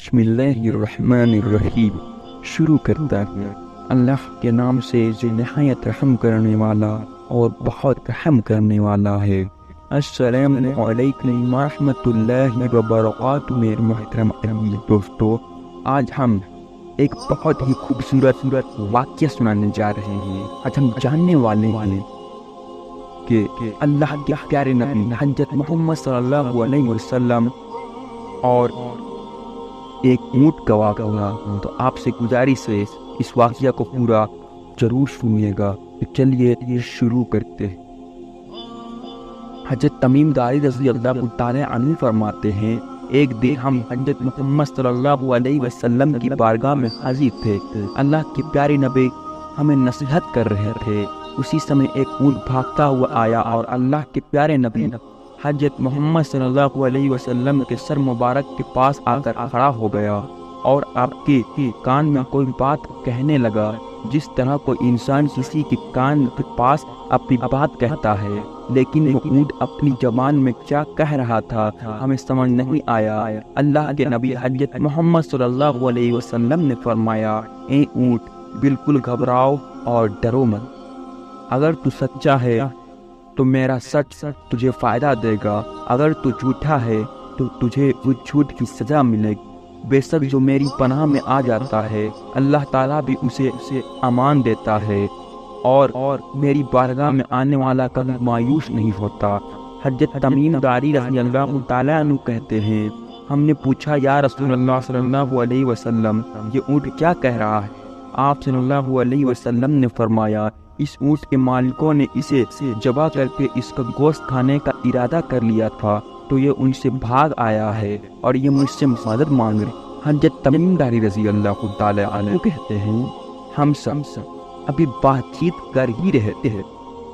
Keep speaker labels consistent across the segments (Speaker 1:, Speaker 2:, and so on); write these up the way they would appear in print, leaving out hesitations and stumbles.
Speaker 1: बिस्मिल्लाहिर्रहमानिर्रहीम। शुरू करता है अल्लाह के नाम से जो नहायत रहम करने वाला और बहुत रहम करने वाला है। अस्सलामु अलैकुम व रहमतुल्लाहि व बरकातुहू। मेरे मोहतरम दोस्तों, आज हम एक बहुत ही खूबसूरत वाक़या सुनाने जा रहे हैं। आज हम जानने वाले हैं कि अल्लाह के प्यारे नबी हज़रत मोहम्मद सल्लल्लाहु अलैहि वसल्लम और एक ऊँट का वाक़या हुआ। तो आपसे गुजारिश है इस वाक़या को पूरा जरूर सुनिएगा। तो चलिए ये शुरू करते हैं। हज़रत तमीम दारी रज़ी अल्लाह तआला अन्हु फरमाते हैं, एक दिन हम हज़रत मोहम्मद सल्लल्लाहु अलैहि वसल्लम की बारगाह में हाजिर थे। अल्लाह के प्यारे नबी हमें नसीहत कर रहे थे। उसी समय एक ऊँट भागता हुआ आया और अल्लाह के प्यारे नबी हज़रत मोहम्मद सल्लल्लाहु अलैहि वसल्लम के सर मुबारक के पास आकर खड़ा हो गया और आपके कान में कोई बात कहने लगा, जिस तरह कोई इंसान किसी के कान के पास अपनी बात कहता है। लेकिन वो ऊँट अपनी ज़बान में क्या कह रहा था हमें समझ नहीं आया। अल्लाह के नबी हज़रत मोहम्मद सल्लल्लाहु अलैहि वसल्लम ने फरमाया, ए ऊँट, बिल्कुल घबराओ और डरो मत। अगर तू सच्चा है तो मेरा सच तुझे फ़ायदा देगा, अगर तू झूठा है तो तुझे उस झूठ की सज़ा मिलेगी। बेशक जो मेरी पनाह में आ जाता है अल्लाह ताला भी उसे अमान देता है और मेरी बारगाह में आने वाला कभी मायूस नहीं होता। हज़रत तमीम दारी रज़ी अल्लाह तआला अन्हु कहते हैं, हमने पूछा, या रसूलल्लाह सल्लल्लाहु अलैहि वसल्लम, ये ऊँट क्या कह रहा है? आप सल्लल्लाहु अलैहि वसल्लम ने फरमाया, इस ऊँट के मालिकों ने इसे जबा करके इसका गोश्त खाने का इरादा कर लिया था, तो ये उनसे भाग आया है और ये मुझसे मदद मांग रहे। हज़रत तमीम दारी रज़ी अल्लाह तआला अन्हु कहते हैं, हम सब अभी बातचीत कर ही रहते हैं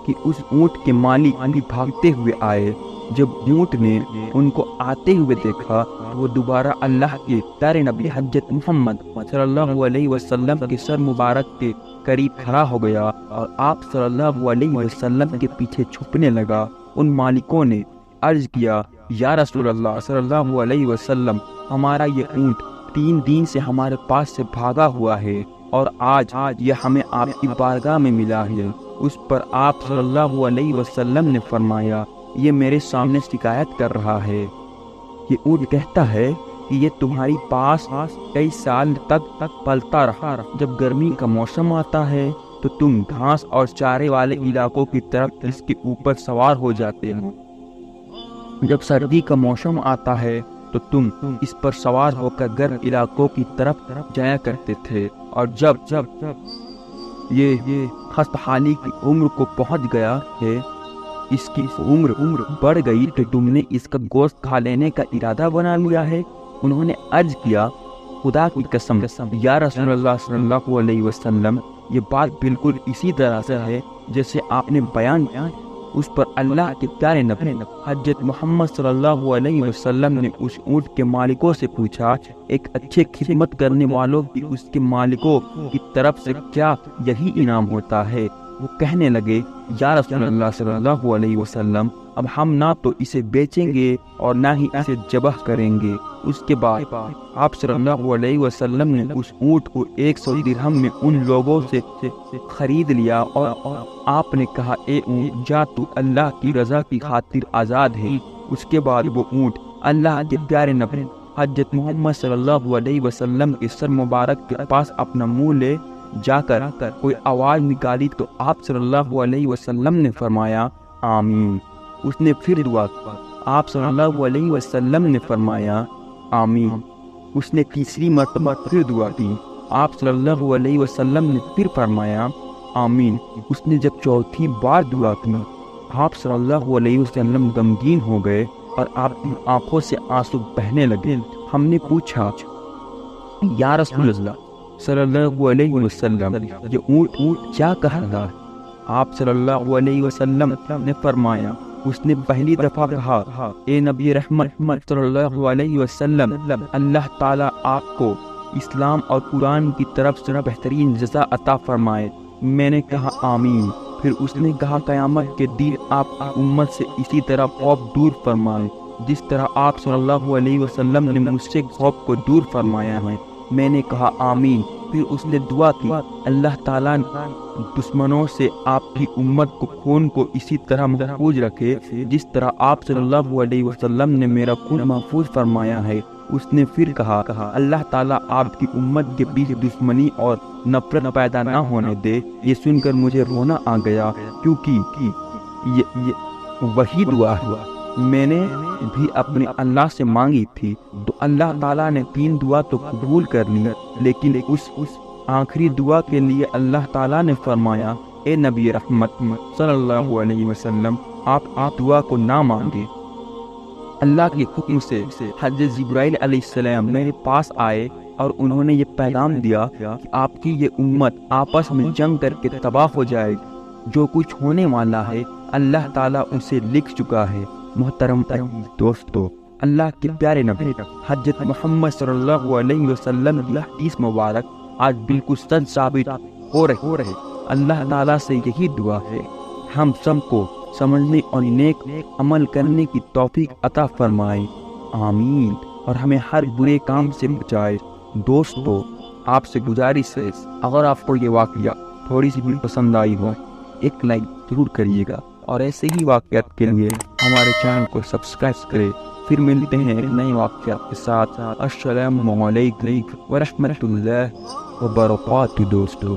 Speaker 1: कि उस ऊँट के मालिक अभी भागते हुए आए। जब ऊँट ने उनको आते हुए देखा तो वो दोबारा अल्लाह के प्यारे नबी हज़रत मोहम्मद सल्लल्लाहु अलैहि वसल्लम के सर मुबारक के करीब खड़ा हो गया और आप सल्लल्लाहु अलैहि वसल्लम के पीछे छुपने लगा। उन मालिकों ने अर्ज किया, या रसूलल्लाह सल्लल्लाहु अलैहि वसल्लम, हमारा ये ऊँट 3 दिन से हमारे पास से भागा हुआ है और आज यह हमें आपकी बारगाह में मिला है। उस पर आप सल्लल्लाहु अलैहि वसल्लम ने फरमाया, ये मेरे सामने शिकायत कर रहा है। ये ऊँट कहता है कि ये तुम्हारी पास कई साल तक पलता रहा। जब गर्मी का मौसम आता है तो तुम घास और चारे वाले इलाकों की तरफ इसके ऊपर सवार हो जाते हो। जब सर्दी का मौसम आता है तो तुम इस पर सवार होकर गर्म इलाकों की तरफ जाया करते थे। और जब ये खस्तहाली की उम्र को पहुंच गया है, इसकी उम्र बढ़ गई, तो तुमने इसका गोश्त खा लेने का इरादा बना लिया है। उन्होंने अर्ज किया, खुदा की कसम या रसूलल्लाह सल्लल्लाहु अलैहि वसल्लम, ये बात बिल्कुल इसी तरह से है जैसे आपने बयान किया। उस पर अल्लाह के प्यारे नबी हज़रत मोहम्मद सल्लल्लाहु अलैहि वसल्लम ने उस ऊँट के मालिकों से पूछा, एक अच्छे खिदमत करने वालों की उसके मालिकों की तरफ से क्या यही इनाम होता है? वो कहने लगे, या रसूलल्लाह सल्लल्लाहु अलैहि वसल्लम, अब हम ना तो इसे बेचेंगे और ना ही इसे ज़बह करेंगे। उसके बाद आप सल्लल्लाहु अलैहि वसल्लम ने उस ऊँट को 100 दिरहम में उन लोगों से खरीद लिया और आपने कहा, ए ऊँट, जा तू अल्लाह की रज़ा की खातिर आज़ाद है। उसके बाद वो ऊँट अल्लाह के प्यारे नबी हज़रत मोहम्मद सल्लल्लाहु अलैहि वसल्लम के सर मुबारक के पास अपना मुँह ले जाकर कोई आवाज़ निकाली तो आप सल्लल्लाहु अलैहि वसल्लम ने फरमाया, आमीन। उसने फिर दुआ की, आप सल्लल्लाहु अलैहि वसल्लम ने फरमाया, आमीन। उसने तीसरी मर्तबा फिर दुआ की, आप सल्लल्लाहु अलैहि वसल्लम ने फिर फरमाया, आमीन। उसने जब चौथी बार दुआ की, आप सल्लल्लाहु अलैहि वसल्लम गमगीन हो गए और आपकी आंखों से आंसू बहने लगे। हमने पूछा, या रसूलल्लाह सल्लल्लाहु अलैहि वसल्लम, ये ऊँट क्या कह रहा है? आप सल्लल्लाहु अलैहि वसल्लम ने फरमाया, उसने पहली दफा कहा, ए नबी रहमत सल्लल्लाहु अलैहि वसल्लम, अल्लाह ताला आपको इस्लाम और कुरान की तरफ से बेहतरीन जज़ा अता फरमाए। मैंने कहा, आमीन। फिर उसने कहा, क़यामत के दिन आप उम्मत से इसी तरह खौफ दूर फरमाए। جس طرح آپ صلی اللہ علیہ وسلم نے مجھ سے خوف کو دور فرمایا ہے۔ میں نے کہا آمین۔ پھر اس نے دعا کی، اللہ تعالیٰ دشمنوں سے آپ کی امت کو خون کو اسی طرح محفوظ رکھے جس طرح آپ صلی اللہ علیہ وسلم نے میرا خون محفوظ فرمایا ہے۔ اس نے پھر کہا اللہ تعالیٰ آپ کی امت کے بیچ دشمنی اور نفرت پیدا نہ ہونے دے۔ یہ سن کر مجھے رونا آ گیا، کیونکہ یہ وہی دعا ہے میں نے بھی اپنے اللہ سے مانگی تھی۔ تو اللہ تعالیٰ نے 3 دعا تو قبول کر لی، لیکن اس آخری دعا کے لیے اللہ تعالیٰ نے فرمایا، اے نبی رحمت صلی اللہ علیہ وسلم، آپ دعا کو نہ مانگے۔ اللہ کے حکم سے حضرت جبرائیل علیہ السلام میرے پاس آئے اور انہوں نے یہ پیغام دیا کہ آپ کی یہ امت آپس میں جنگ کر کے تباہ ہو جائے گی۔ جو کچھ ہونے والا ہے اللہ تعالیٰ اسے لکھ چکا ہے۔ محترم دوستو، اللہ کے پیارے نبی حضرت محمد صلی اللہ علیہ وسلم کی حدیث مبارک آج بالکل سچ ثابت ہو رہے۔ اللہ تعالیٰ سے یہی دعا ہے ہم سب کو سمجھنے اور نیک عمل کرنے کی توفیق عطا فرمائے، آمین، اور ہمیں ہر برے کام سے بچائے۔ دوستو، آپ سے گزارش ہے اگر آپ کو یہ واقعہ تھوڑی سی بھی پسند آئی ہو ایک لائک ضرور کریے گا، اور ایسے ہی واقعات کے لیے ہمارے چینل کو سبسکرائب کریں۔ پھر ملتے ہیں ایک نئے واقعات کے ساتھ۔ السلام علیکم ورحمۃ اللہ وبرکاتہ دوستو۔